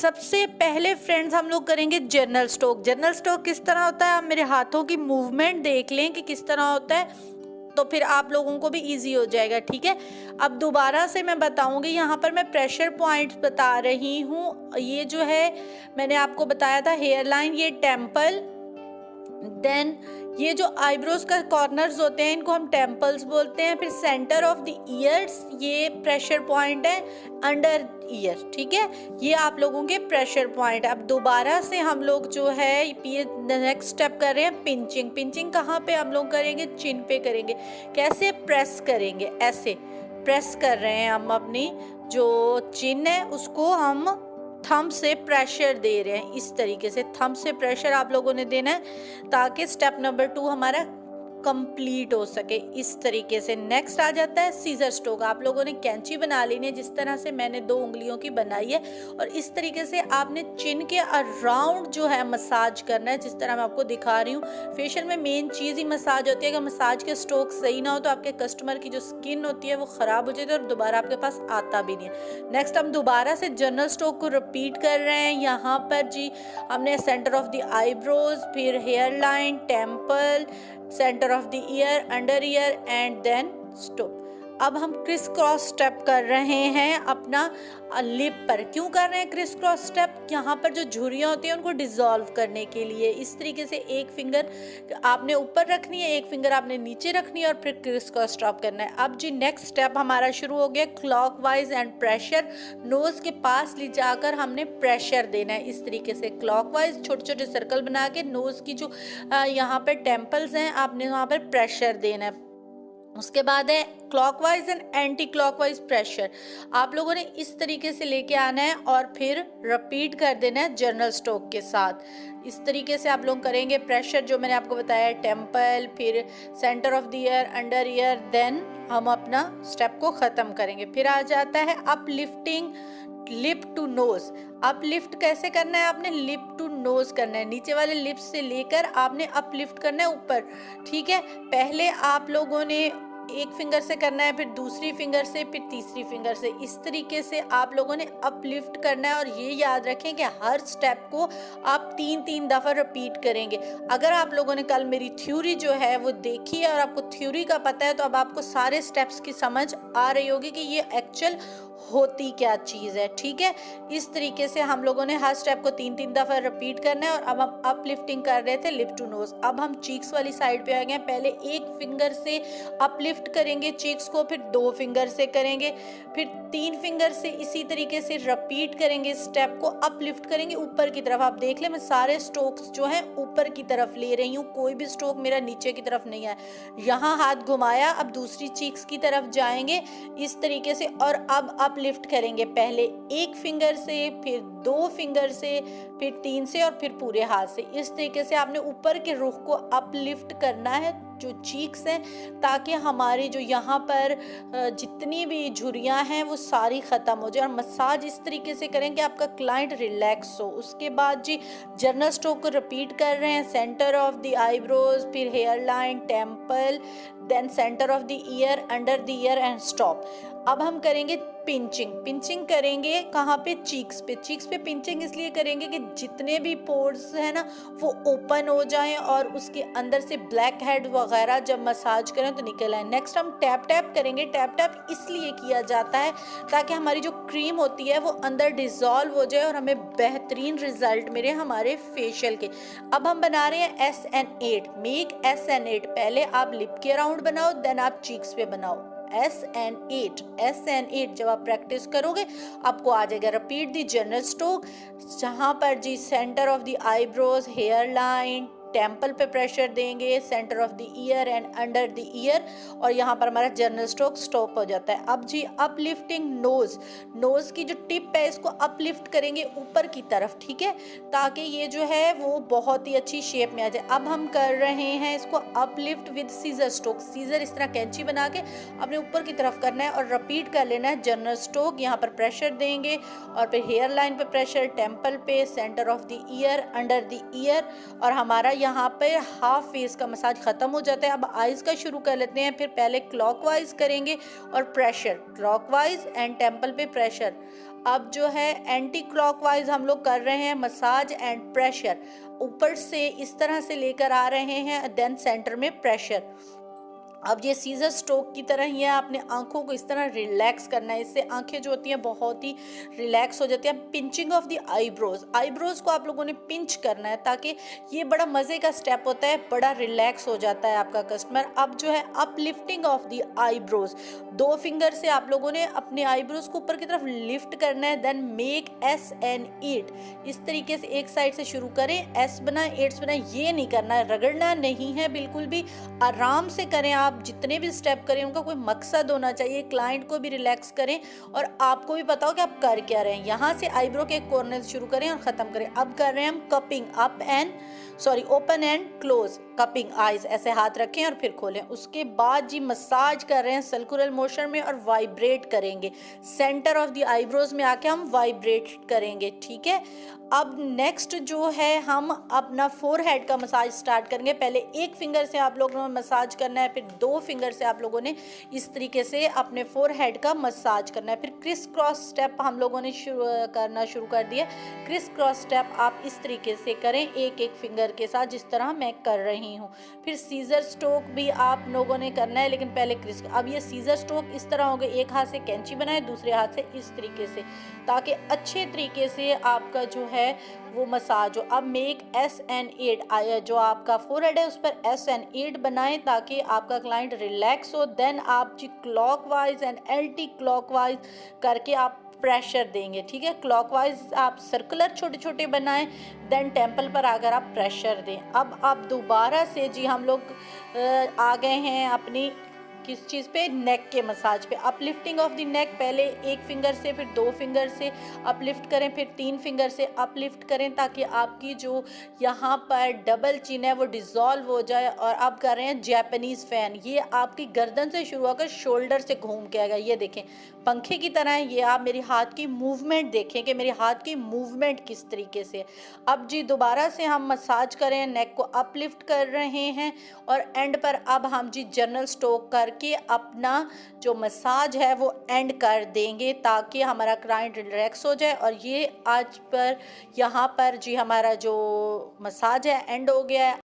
सबसे पहले फ्रेंड्स हम लोग करेंगे जनरल स्ट्रोक। जनरल स्ट्रोक किस तरह होता है, आप मेरे हाथों की मूवमेंट देख लें कि किस तरह होता है, तो फिर आप लोगों को भी इजी हो जाएगा। ठीक है, अब दोबारा से मैं बताऊंगी। यहाँ पर मैं प्रेशर पॉइंट्स बता रही हूँ। ये जो है मैंने आपको बताया था हेयर लाइन, ये टेम्पल, देन ये जो आईब्रोज का कॉर्नर्स होते हैं इनको हम टेम्पल्स बोलते हैं। फिर सेंटर ऑफ द ईयर्स, ये प्रेशर पॉइंट है अंडर ईयर। ठीक है, ये आप लोगों के प्रेशर पॉइंट। अब दोबारा से हम लोग जो है ये नेक्स्ट स्टेप कर रहे हैं पिंचिंग। पिंचिंग कहाँ पे हम लोग करेंगे, चिन पे करेंगे। कैसे, प्रेस करेंगे, ऐसे प्रेस कर रहे हैं हम अपनी जो चिन है उसको हम थंब से प्रेशर दे रहे हैं। इस तरीके से थंब से प्रेशर आप लोगों ने देना है ताकि स्टेप नंबर 2 हमारा कंप्लीट हो सके। इस तरीके से नेक्स्ट आ जाता है सीजर स्ट्रोक। आप लोगों ने कैंची बना लेनी है जिस तरह से मैंने 2 उंगलियों की बनाई है, और इस तरीके से आपने चिन के अराउंड जो है मसाज करना है, जिस तरह मैं आपको दिखा रही हूँ। फेशियल में मेन चीज़ ही मसाज होती है। अगर मसाज के स्ट्रोक सही ना हो तो आपके कस्टमर की जो स्किन होती है वो ख़राब हो जाती है और दोबारा आपके पास आता भी नहीं है। नेक्स्ट हम दोबारा से जनरल स्ट्रोक को रिपीट कर रहे हैं। यहाँ पर जी हमने सेंटर ऑफ द आईब्रोज, फिर hair line, temple, centre of the ear, under ear and then stop. अब हम क्रिस क्रॉस स्टेप कर रहे हैं अपना लिप पर। क्यों कर रहे हैं क्रिस क्रॉस स्टेप, यहाँ पर जो झुर्रियाँ होती हैं उनको डिसॉल्व करने के लिए। इस तरीके से एक फिंगर आपने ऊपर रखनी है, एक फिंगर आपने नीचे रखनी है और फिर क्रिस क्रॉस स्टेप करना है। अब जी नेक्स्ट स्टेप हमारा शुरू हो गया क्लॉकवाइज एंड प्रेशर। नोज के पास ले जाकर हमने प्रेशर देना है। इस तरीके से क्लॉकवाइज छोटे छोटे सर्कल बना के नोज की जो यहाँ पर टेम्पल्स हैं आपने वहाँ पर प्रेशर देना है। उसके बाद है clockwise and anti clockwise pressure. आप लोगों ने इस तरीके से लेके आना है और फिर रिपीट कर देना है जनरल स्ट्रोक के साथ। इस तरीके से आप लोग करेंगे प्रेशर जो मैंने आपको बताया, टेम्पल, फिर centre of the ear, under ear, then हम अपना स्टेप को ख़त्म करेंगे। फिर आ जाता है uplifting lip to nose. Uplift कैसे करना है, आपने लिप टू नोज करना है। नीचे वाले लिप्स से लेकर आपने अपलिफ्ट करना है ऊपर। ठीक है, पहले आप लोगों ने एक फिंगर से करना है, फिर दूसरी फिंगर से, फिर तीसरी फिंगर से। इस तरीके से आप लोगों ने अपलिफ्ट करना है। और ये याद रखें कि हर स्टेप को आप 3-3 दफ़ा रिपीट करेंगे। अगर आप लोगों ने कल मेरी थ्योरी जो है वो देखी है और आपको थ्योरी का पता है तो अब आपको सारे स्टेप्स की समझ आ रही होगी कि ये एक्चुअल होती क्या चीज़ है। ठीक है, इस तरीके से हम लोगों ने हर स्टेप को 3-3 दफ़ा रिपीट करना है। और अब हम अपलिफ्टिंग कर रहे थे लिप टू नोज। अब हम चीक्स वाली साइड पे आ गए। पहले एक फिंगर से अपलिफ्ट करेंगे चीक्स को, फिर 2 फिंगर से करेंगे, फिर 3 फिंगर से इसी तरीके से रिपीट करेंगे। स्टेप को अपलिफ्ट करेंगे ऊपर की तरफ। आप देख ले मैं सारे स्ट्रोक्स जो हैं ऊपर की तरफ ले रही हूँ, कोई भी स्ट्रोक मेरा नीचे की तरफ नहीं है। यहाँ हाथ घुमाया, अब दूसरी चीक्स की तरफ जाएंगे इस तरीके से। और अब अपलिफ्ट करेंगे पहले एक फिंगर से, फिर 2 फिंगर से, फिर 3 से और फिर पूरे हाथ से। इस तरीके से आपने ऊपर के रुख को अपलिफ्ट करना है जो चीक्स हैं, ताकि हमारी जो यहाँ पर जितनी भी झुर्रियाँ हैं वो सारी ख़त्म हो जाए। और मसाज इस तरीके से करें कि आपका क्लाइंट रिलैक्स हो। उसके बाद जी जनरल स्ट्रोक को रिपीट कर रहे हैं। सेंटर ऑफ द आईब्रोज, फिर hair line, temple, then centre of the ear, under the ear and stop. अब हम करेंगे पिंचिंग। पिंचिंग करेंगे कहाँ पे, चीक्स पे। चीक्स पे पिंचिंग इसलिए करेंगे कि जितने भी पोर्स है ना वो ओपन हो जाएं और उसके अंदर से ब्लैक हेड वगैरह जब मसाज करें तो निकल आए। नेक्स्ट हम टैप टैप करेंगे। टैप टैप इसलिए किया जाता है ताकि हमारी जो क्रीम होती है वो अंदर डिज़ोल्व हो जाए और हमें बेहतरीन रिजल्ट मिले हमारे फेशियल के। अब हम बना रहे हैं SN8। Make SN8। पहले आप लिप के अराउंड बनाओ, देन आप चीक्स पे बनाओ। SN8 जब आप प्रैक्टिस करोगे आपको आ जाएगा। रिपीट दी जनरल स्ट्रोक, जहाँ पर जी centre of the eyebrows, hair line, temple पे प्रेशर देंगे, centre of the ear and under the ear, और यहाँ पर हमारा जनरल स्ट्रोक स्टॉप हो जाता है। अब जी अपलिफ्टिंग नोज। नोज की जो टिप है इसको अपलिफ्ट करेंगे ऊपर की तरफ। ठीक है, ताकि ये जो है वो बहुत ही अच्छी शेप में आ जाए। अब हम कर रहे हैं इसको uplift with scissor stroke. Scissor इस तरह कैंची बना के अपने ऊपर की तरफ करना है और रिपीट कर लेना है जनरल स्ट्रोक। यहाँ पर प्रेशर देंगे और फिर हेयर लाइन पे प्रेशर, टेम्पल पे, centre of the ear, under the ear, और हमारा यहाँ पे हाफ फेस का मसाज ख़त्म हो जाता है। अब आइज़ का शुरू कर लेते हैं। फिर पहले क्लॉकवाइज करेंगे और प्रेशर, क्लॉकवाइज एंड टेम्पल पे प्रेशर। अब जो है एंटी क्लॉकवाइज हम लोग कर रहे हैं मसाज एंड प्रेशर, ऊपर से इस तरह से लेकर आ रहे हैं, देन सेंटर में प्रेशर। अब ये सीजर स्ट्रोक की तरह ही है, आपने आंखों को इस तरह रिलैक्स करना है, इससे आंखें जो होती हैं बहुत ही रिलैक्स हो जाती हैं। Pinching of the eyebrows, eyebrows को आप लोगों ने पिंच करना है ताकि ये बड़ा मज़े का स्टेप होता है, बड़ा रिलैक्स हो जाता है आपका कस्टमर। अब जो है uplifting of the eyebrows, 2 finger से आप लोगों ने अपने आईब्रोज को ऊपर की तरफ लिफ्ट करना है। देन मेक एस एन 8, इस तरीके से एक साइड से शुरू करें, एस बनाए 8 बनाए, ये नहीं करना है, रगड़ना नहीं है, बिल्कुल भी आराम से करें। आप जितने भी स्टेप करें उनका कोई मकसद होना चाहिए, क्लाइंट को भी रिलैक्स करें और आपको भी पता हो कि आप कर क्या रहे हैं। यहाँ से आईब्रो के कॉर्नर से शुरू करें और ख़त्म करें। अब कर रहे हैं हम cupping, open and close, cupping eyes, ऐसे हाथ रखें और फिर खोलें। उसके बाद जी मसाज कर रहे हैं सर्कुलर मोशन में और वाइब्रेट करेंगे, सेंटर ऑफ द आईब्रोज में आके हम वाइब्रेट करेंगे, ठीक है। अब नेक्स्ट जो है हम अपना फोरहेड का मसाज स्टार्ट करेंगे। पहले एक फिंगर से आप लोगों ने मसाज करना है, फिर 2 फिंगर से आप लोगों ने इस तरीके से अपने फोरहेड का मसाज करना है। फिर क्रिस क्रॉस स्टेप हम लोगों ने करना शुरू कर दिया। क्रिस क्रॉस स्टेप आप इस तरीके से करें, एक एक फिंगर के साथ, जिस तरह मैं कर रही हूँ। फिर सीजर स्ट्रोक भी आप लोगों ने करना है, लेकिन पहले क्रिस। अब ये सीजर स्ट्रोक इस तरह होगा, एक हाथ से कैंची बनाए, दूसरे हाथ से इस तरीके से, ताकि अच्छे तरीके से आपका जो है वो मसाज हो। अब मेक एस एन 8, जो आपका फोरहेड है उस पर एस एन 8 बनाएं ताकि आपका क्लाइंट रिलैक्स हो। देन आप जी क्लॉकवाइज एंड एंटी क्लॉकवाइज करके आप प्रेशर देंगे, ठीक है। क्लॉकवाइज आप सर्कुलर छोटे छोटे बनाएं, देन टेम्पल पर आकर आप प्रेशर दें। अब आप दोबारा से जी हम लोग आ गए हैं अपनी किस चीज़ पे, नेक के मसाज पे। अपलिफ्टिंग ऑफ द नेक, पहले एक फिंगर से फिर 2 फिंगर से अपलिफ्ट करें, फिर 3 फिंगर से अपलिफ्ट करें ताकि आपकी जो यहाँ पर डबल चिन है वो डिज़ोल्व हो जाए। और अब कर रहे हैं जैपनीज़ फ़ैन, ये आपकी गर्दन से शुरू होकर शोल्डर से घूम के आएगा, ये देखें पंखे की तरह है। ये आप मेरी हाथ की मूवमेंट देखें कि मेरे हाथ की मूवमेंट किस तरीके से। अब जी दोबारा से हम मसाज करें, नेक को अपलिफ्ट कर रहे हैं और एंड पर अब हम जी जनरल स्ट्रोक करके अपना जो मसाज है वो एंड कर देंगे ताकि हमारा क्लाइंट रिलैक्स हो जाए। और ये आज पर यहाँ पर जी हमारा जो मसाज है एंड हो गया है।